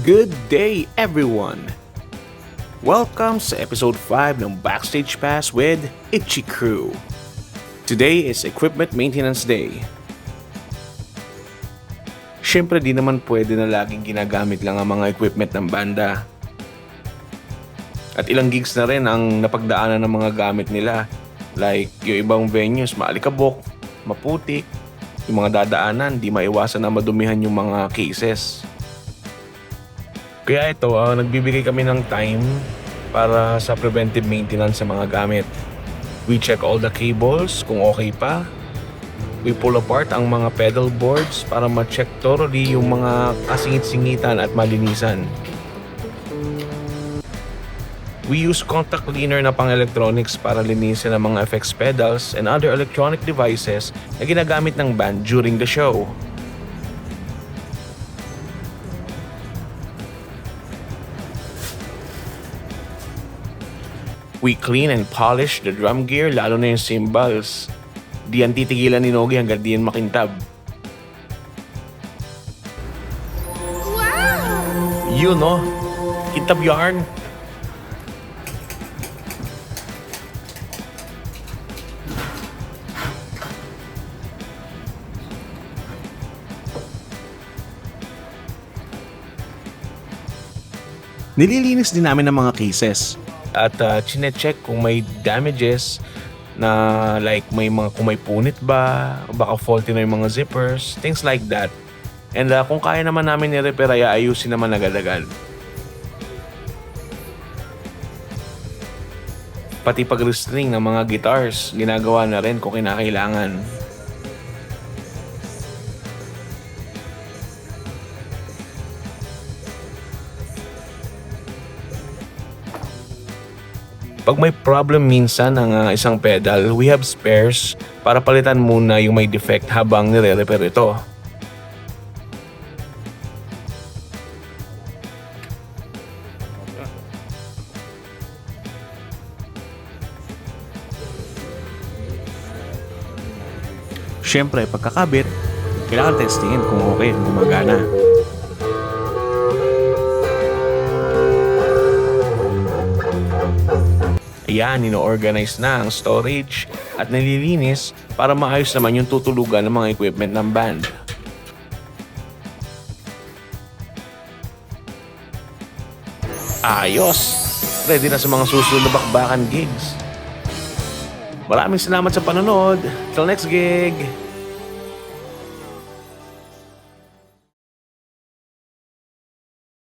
Good day everyone! Welcome sa episode 5 ng Backstage Pass with Itchy Crew. Today is Equipment Maintenance Day. Siyempre di naman pwede na laging ginagamit lang ang mga equipment ng banda. At ilang gigs na rin ang napagdaanan ng mga gamit nila. Like yung ibang venues maalikabok, maputik, yung mga dadaanan di maiwasan na madumihan yung mga cases. Kaya ito, nagbibigay kami ng time para sa preventive maintenance sa mga gamit. We check all the cables kung okay pa. We pull apart ang mga pedal boards para ma-check thoroughly yung mga kasingit-singitan at malinisan. We use contact cleaner na pang-electronics para linisin ang mga effects pedals and other electronic devices na ginagamit ng band during the show. We clean and polish the drum gear, lalo na yung cymbals. Di yan titigilan ni Nogi hanggang di yan makintab. Wow! Yun no, kintab yarn. Nililinis din namin ang mga cases. At chine-check kung may damages na like kung may punit ba, baka faulty na yung mga zippers, things like that. And kung kaya naman namin i-repair ay ayusin naman agad-agad. Pati pag-restring ng mga guitars, ginagawa na rin kung kinakailangan. Pag may problem minsan ng isang pedal, we have spares para palitan muna yung may defect habang nire-repair ito. Siyempre, pagkakabit, kailangan testingin kung okay, kung gumagana. Ayan, ino-organize na ang storage at nililinis para maayos naman yung tutulugan ng mga equipment ng band. Ayos! Ready na sa mga susunod na bakbakan gigs. Maraming salamat sa panonood. Till next gig!